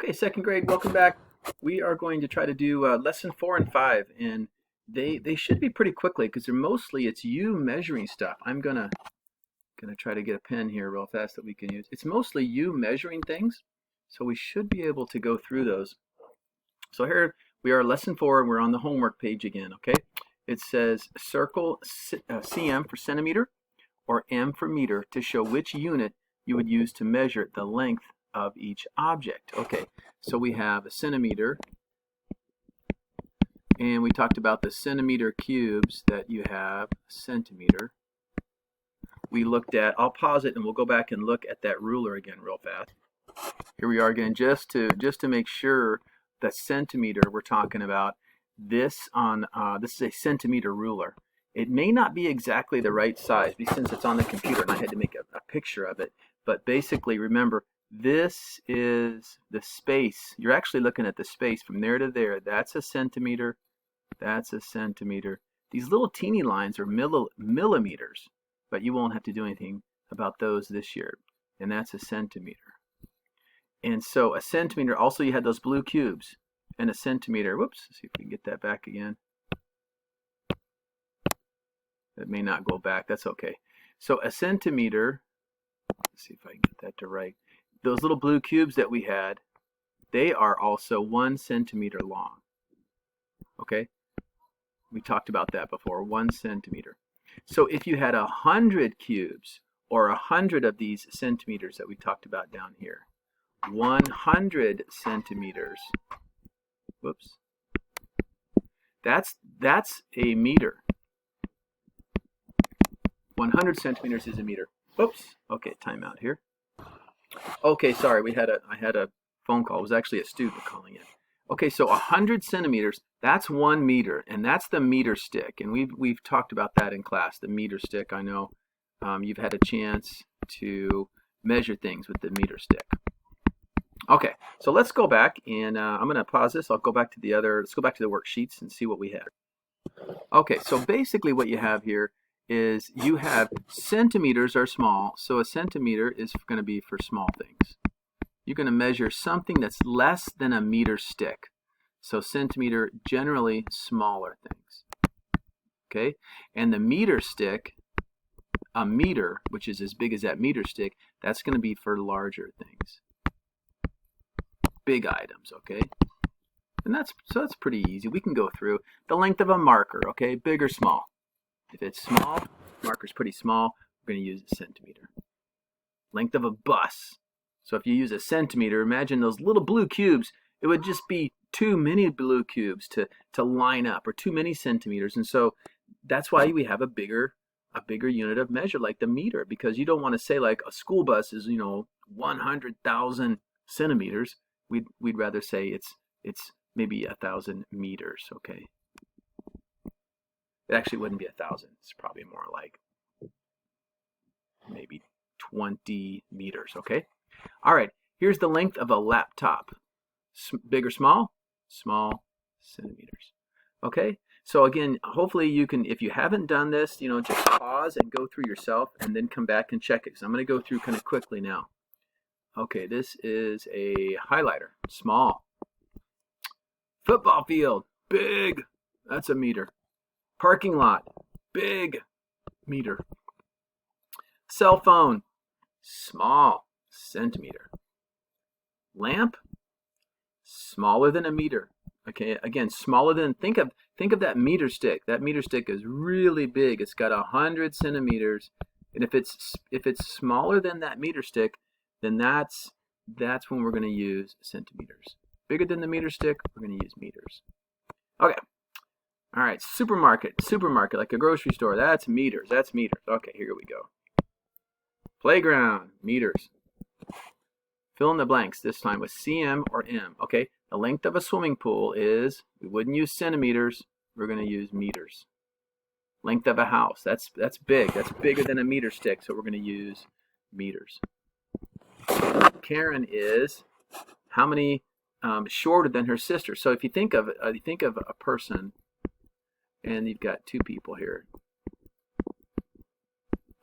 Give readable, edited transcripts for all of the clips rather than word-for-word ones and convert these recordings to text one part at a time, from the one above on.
Okay, second grade, welcome back. We are going to try to do lesson 4 and 5, and they should be pretty quickly because they're mostly it's you measuring stuff. I'm gonna try to get a pen here real fast that we can use. It's mostly you measuring things, so we should be able to go through those. So here we are, lesson 4, and we're on the homework page again. Okay, it says circle cm for centimeter or m for meter to show which unit you would use to measure the length of each object. Okay, so we have a centimeter, and we talked about the centimeter cubes that you have, centimeter. We looked at, I'll pause it and we'll go back and look at that ruler again real fast. Here we are again, just to make sure the centimeter we're talking about, this is a centimeter ruler. It may not be exactly the right size since it's on the computer and I had to make a picture of it, but basically remember, this is the space. You're actually looking at the space from there to there. That's a centimeter. That's a centimeter. These little teeny lines are millimeters, but you won't have to do anything about those this year. And that's a centimeter. And so a centimeter, also you had those blue cubes. And a centimeter, whoops, let's see if we can get that back again. That may not go back, that's okay. So a centimeter, let's see if I can get that to right. Those little blue cubes that we had, they are also 1 centimeter long. Okay? We talked about that before, 1 centimeter. So if you had 100 cubes, or 100 of these centimeters that we talked about down here, 100 centimeters, whoops, that's a meter. 100 centimeters is a meter. Oops, okay, time out here. Okay, sorry, I had a phone call. It was actually a student calling in. Okay, so 100 centimeters, that's 1 meter, and that's the meter stick. And we've talked about that in class, the meter stick. I know you've had a chance to measure things with the meter stick. Okay, so let's go back, and I'm going to pause this. I'll go back to let's go back to the worksheets and see what we have. Okay, so basically what you have here is you have centimeters are small, so a centimeter is going to be for small things. You're going to measure something that's less than a meter stick. So centimeter, generally smaller things. Okay, and the meter stick, a meter, which is as big as that meter stick, that's going to be for larger things. Big items, okay? And that's pretty easy. We can go through the length of a marker, okay? Big or small. If it's small, marker's pretty small, we're going to use a centimeter. Length of a bus. So if you use a centimeter, imagine those little blue cubes. It would just be too many blue cubes to line up, or too many centimeters. And so that's why we have a bigger unit of measure, like the meter, because you don't want to say like a school bus is 100,000 centimeters. We'd rather say it's maybe 1,000 meters. Okay. It actually wouldn't be 1,000. It's probably more like maybe 20 meters, okay? All right, here's the length of a laptop. Big or small? Small centimeters. Okay, so again, hopefully you can, if you haven't done this, just pause and go through yourself and then come back and check it. So I'm going to go through kind of quickly now. Okay, this is a highlighter. Small. Football field. Big. That's a meter. Parking lot, big, meter. Cell phone, small, centimeter. Lamp, smaller than a meter. Okay, again, smaller than, think of that meter stick. That meter stick is really big. It's got 100 centimeters. And if it's smaller than that meter stick, then that's when we're going to use centimeters. Bigger than the meter stick, we're going to use meters. Okay. All right, supermarket, like a grocery store, that's meters. Okay, here we go. Playground, meters. Fill in the blanks, this time with cm or m. Okay, the length of a swimming pool is, we wouldn't use centimeters, we're going to use meters. Length of a house, that's big. That's bigger than a meter stick, so we're going to use meters. Karen is how many shorter than her sister? So if you think of a person, and you've got 2 people here.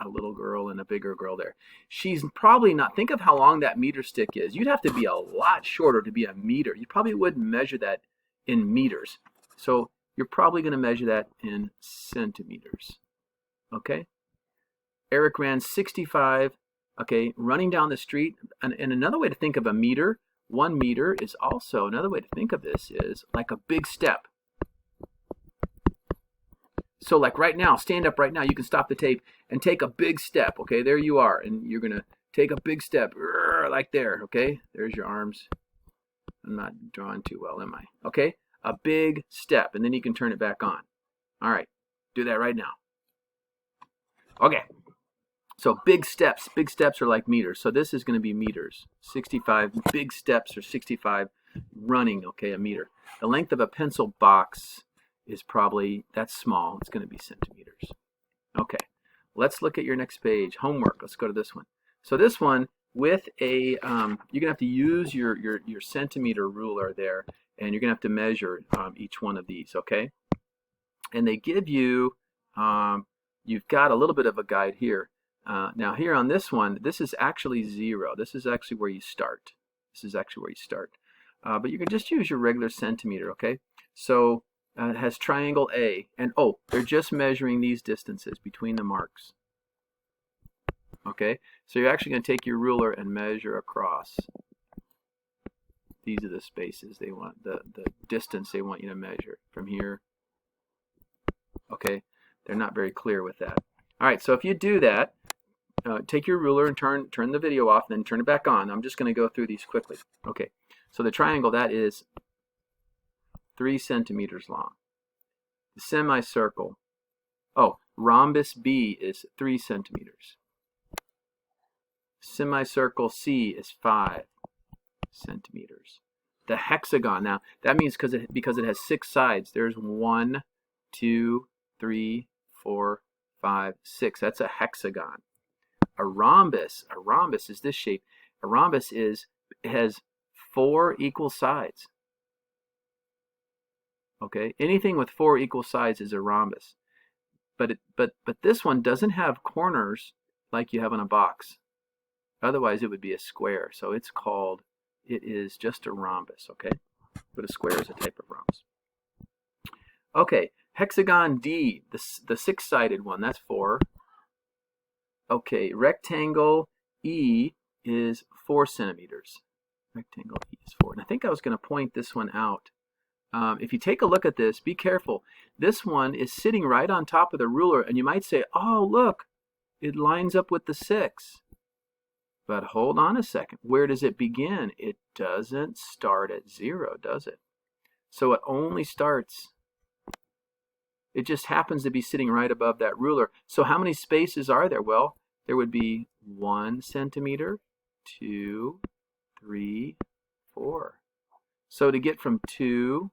a little girl and a bigger girl there. She's probably not, think of how long that meter stick is. You'd have to be a lot shorter to be a meter. You probably wouldn't measure that in meters. So you're probably going to measure that in centimeters. Okay? Eric ran 65, okay, running down the street. And another way to think of a meter, 1 meter is also, another way to think of this is like a big step. So like right now, stand up right now, you can stop the tape and take a big step, okay? There you are, and you're going to take a big step, like there, okay? There's your arms. I'm not drawing too well, am I? Okay? A big step, and then you can turn it back on. All right, do that right now. Okay, so big steps are like meters. So this is going to be meters. 65 big steps or 65 running, okay, a meter. The length of a pencil box is probably, that's small, it's going to be centimeters. Okay, let's look at your next page. Homework, let's go to this one. So this one, with a, you're going to have to use your centimeter ruler there, and you're going to have to measure each one of these, okay? And they give you, you've got a little bit of a guide here. Now here on this one, this is actually 0. This is actually where you start. This is actually where you start. But you can just use your regular centimeter, okay? So it has triangle A, and oh, they're just measuring these distances between the marks. Okay, so you're actually going to take your ruler and measure across. These are the spaces they want, the distance they want you to measure from here. Okay, they're not very clear with that. All right, so if you do that, take your ruler and turn the video off, and then turn it back on. I'm just going to go through these quickly. Okay, so the triangle, that is 3 centimeters long. The semicircle, oh, rhombus B is 3 centimeters. Semicircle C is 5 centimeters. The hexagon, now that means because it has 6 sides. There's 1, 2, 3, 4, 5, 6. That's a hexagon. A rhombus is this shape. A rhombus has 4 equal sides. Okay, anything with 4 equal sides is a rhombus. But this one doesn't have corners like you have in a box. Otherwise it would be a square. So it is just a rhombus, okay? But a square is a type of rhombus. Okay, hexagon D, the 6-sided one, that's 4. Okay, rectangle E is 4 centimeters. Rectangle E is 4. And I think I was going to point this one out. If you take a look at this, be careful. This one is sitting right on top of the ruler, and you might say, oh, look, it lines up with the 6. But hold on a second. Where does it begin? It doesn't start at 0, does it? So it only starts, it just happens to be sitting right above that ruler. So how many spaces are there? Well, there would be 1 centimeter, 2, 3, 4. So to get from 2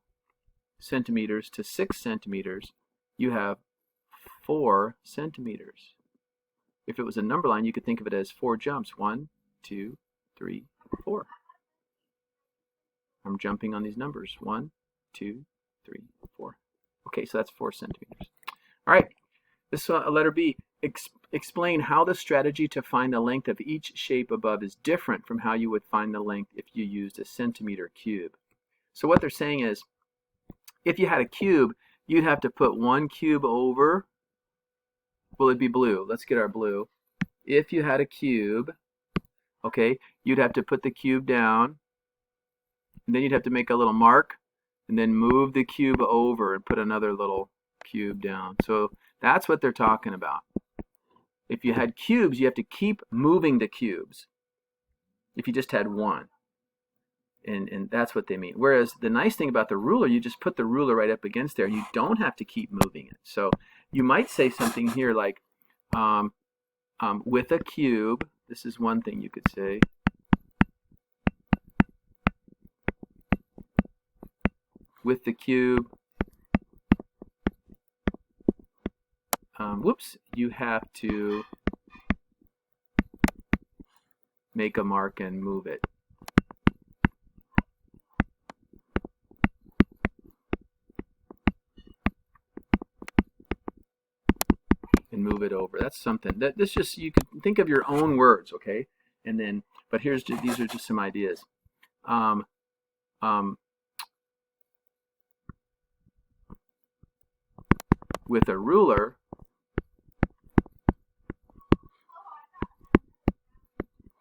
centimeters to 6 centimeters, you have 4 centimeters. If it was a number line, you could think of it as 4 jumps. 1, 2, 3, 4. I'm jumping on these numbers. 1, 2, 3, 4. Okay, so that's 4 centimeters. All right, this letter B. Explain how the strategy to find the length of each shape above is different from how you would find the length if you used a centimeter cube. So what they're saying is, if you had a cube, you'd have to put 1 cube over. Will it be blue? Let's get our blue. If you had a cube, okay, you'd have to put the cube down, and then you'd have to make a little mark, and then move the cube over and put another little cube down. So that's what they're talking about. If you had cubes, you have to keep moving the cubes. If you just had 1. And that's what they mean. Whereas the nice thing about the ruler, you just put the ruler right up against there, and you don't have to keep moving it. So you might say something here like, with a cube, this is one thing you could say. With the cube, you have to make a mark and move it. And move it over. That's something that this just, you could think of your own words, okay? And then, but these are just some ideas. Um, with a ruler,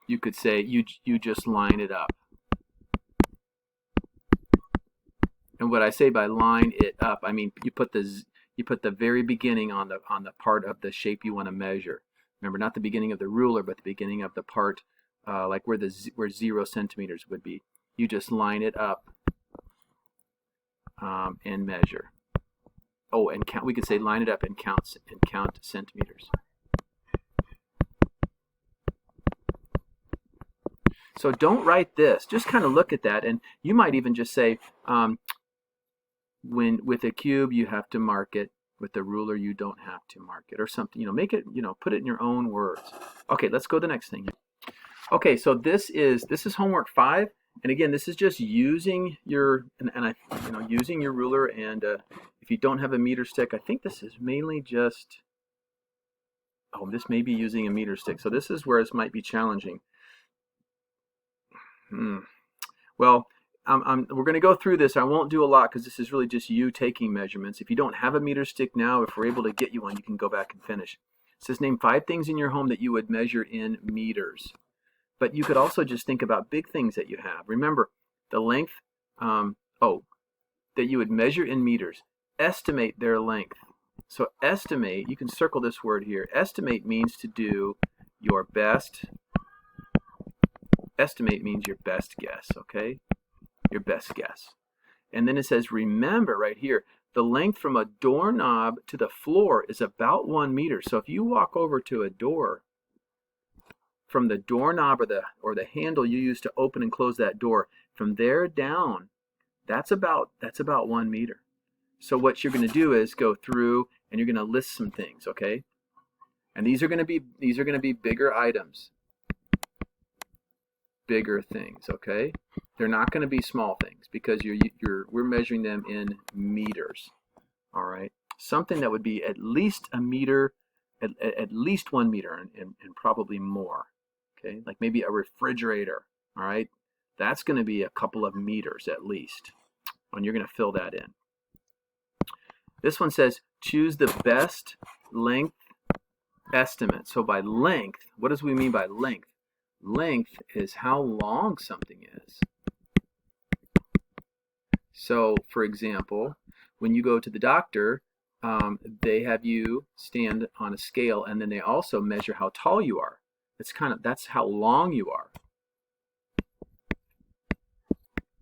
you could say you just line it up. And what I say by line it up, I mean you put the very beginning on the part of the shape you want to measure. Remember, not the beginning of the ruler, but the beginning of the part, like where 0 centimeters would be. You just line it up and measure. Oh, and count. We could say line it up and count centimeters. So don't write this. Just kind of look at that, and you might even just say, when with a cube you have to mark it. With the ruler you don't have to mark it, or something. Make it. Put it in your own words. Okay, let's go to the next thing. Okay, so this is homework 5, and again, this is just using your using your ruler, and if you don't have a meter stick, I think this is mainly just. Oh, this may be using a meter stick. So this is where this might be challenging. Well, we're going to go through this. I won't do a lot because this is really just you taking measurements. If you don't have a meter stick now, if we're able to get you one, you can go back and finish. It says name 5 things in your home that you would measure in meters. But you could also just think about big things that you have. Remember, the length, that you would measure in meters. Estimate their length. So estimate, you can circle this word here. Estimate means to do your best. Estimate means your best guess, okay? Your best guess. And then it says, remember right here, the length from a doorknob to the floor is about 1 meter. So if you walk over to a door, from the doorknob or the handle you use to open and close that door, from there down, that's about 1 meter. So what you're going to do is go through and you're going to list some things, okay? And these are going to be bigger items. Bigger things, okay? They're not going to be small things because we're measuring them in meters. All right, something that would be at least a meter, at least 1 meter, and probably more. Okay, like maybe a refrigerator. All right, that's going to be a couple of meters at least, and you're going to fill that in. This one says choose the best length estimate. So by length, what does we mean by length? Length is how long something is. So, for example, when you go to the doctor, they have you stand on a scale, and then they also measure how tall you are. That's how long you are.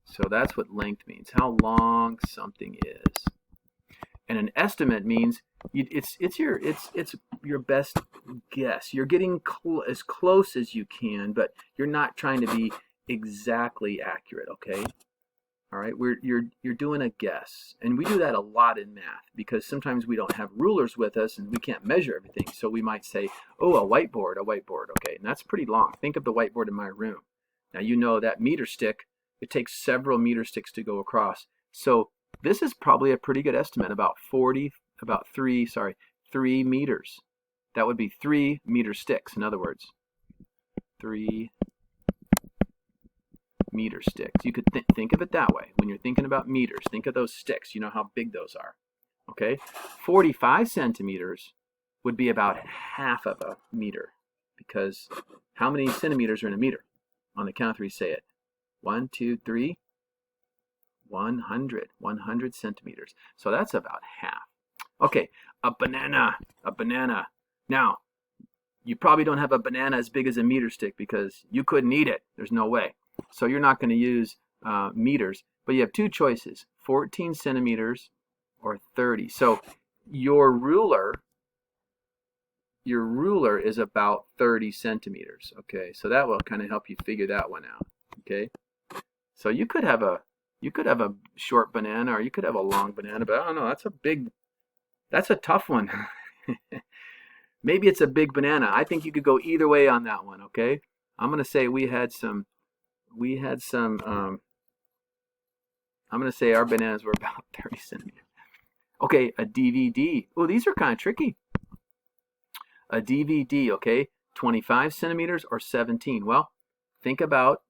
So that's what length means, how long something is. And an estimate means it's your best guess. You're getting as close as you can, but you're not trying to be exactly accurate, okay? All right, you're doing a guess. And we do that a lot in math because sometimes we don't have rulers with us and we can't measure everything. So we might say, oh, a whiteboard, okay? And that's pretty long. Think of the whiteboard in my room. Now you know that meter stick, it takes several meter sticks to go across. So this is probably a pretty good estimate, about 3 meters. That would be 3 meter sticks, in other words. 3 meter sticks. You could think of it that way. When you're thinking about meters, think of those sticks. You know how big those are. Okay? 45 centimeters would be about half of a meter. Because how many centimeters are in a meter? On the count of 3, say it. 1, 2, 3. 100 centimeters. So that's about half. Okay, a banana. Now, you probably don't have a banana as big as a meter stick because you couldn't eat it. There's no way. So you're not going to use meters, but you have 2 choices, 14 centimeters or 30. So your ruler is about 30 centimeters. Okay, so that will kind of help you figure that one out. Okay, so you could have a short banana or you could have a long banana, but I don't know, that's a tough one. Maybe it's a big banana. I think you could go either way on that one, okay? I'm going to say I'm going to say our bananas were about 30 centimeters. Okay, a DVD. Oh, these are kind of tricky. A DVD, okay, 25 centimeters or 17. Well, think about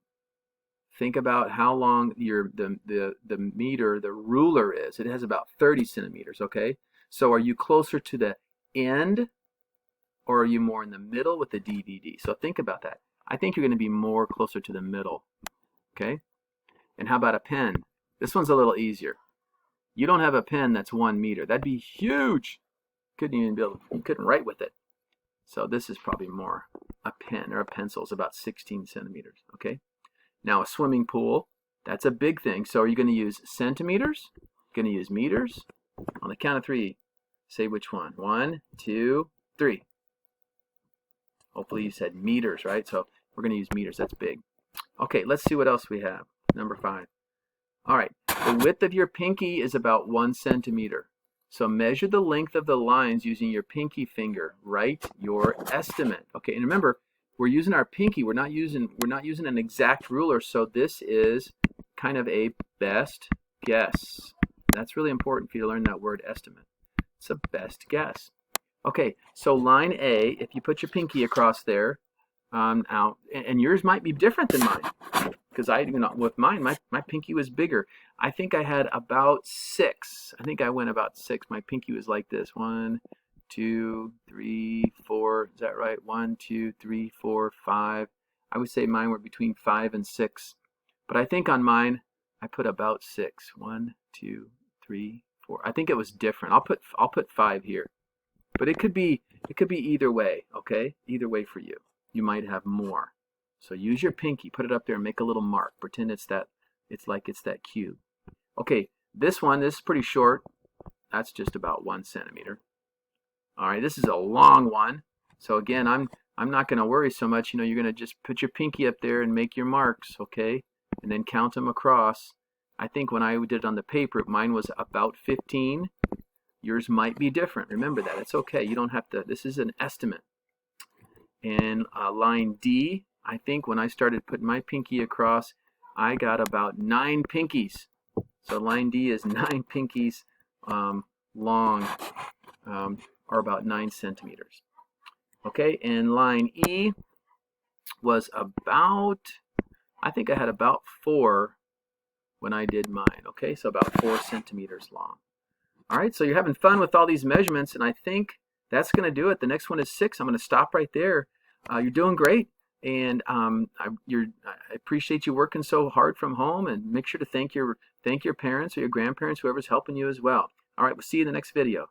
how long the meter, the ruler is. It has about 30 centimeters, okay? So are you closer to the end, or are you more in the middle with the DVD? So think about that. I think you're going to be more closer to the middle, okay? And how about a pen? This one's a little easier. You don't have a pen that's 1 meter. That'd be huge. You couldn't write with it. So this is probably more a pen, or a pencil is about 16 centimeters, okay? Now a swimming pool, that's a big thing. So are you going to use centimeters? Going to use meters? On the count of 3, say which one. 1, 2, 3. Hopefully you said meters, right? So we're going to use meters. That's big. Okay, let's see what else we have. Number 5. All right, the width of your pinky is about 1 centimeter. So measure the length of the lines using your pinky finger. Write your estimate. Okay, and remember, we're using our pinky. We're not using an exact ruler. So this is kind of a best guess. That's really important for you to learn that word estimate. It's a best guess. Okay, so line A, if you put your pinky across there, out, and yours might be different than mine, because with mine, my pinky was bigger. I think I had about 6. I think I went about 6. My pinky was like this. 1, 2, 3, 4. Is that right? 1, 2, 3, 4, 5. I would say mine were between 5 and 6. But I think on mine, I put about 6. 1, 2, 3, 4. I think it was different. I'll put 5 here. But it could be either way, okay? Either way for you. You might have more. So use your pinky, put it up there and make a little mark. Pretend it's that cube. Okay, this is pretty short. That's just about 1 centimeter. All right, this is a long one. So again, I'm not going to worry so much. You're going to just put your pinky up there and make your marks, okay? And then count them across. I think when I did it on the paper, mine was about 15. Yours might be different. Remember that. It's okay. You don't have to. This is an estimate. And line D, I think when I started putting my pinky across, I got about 9 pinkies. So line D is 9 pinkies long, or about 9 centimeters. Okay, and line E was about, I think I had about 4 when I did mine. Okay, so about 4 centimeters long. All right, so you're having fun with all these measurements, and I think that's going to do it. The next one is 6. I'm going to stop right there. You're doing great, and I appreciate you working so hard from home, and make sure to thank your parents or your grandparents, whoever's helping you as well. All right, we'll see you in the next video.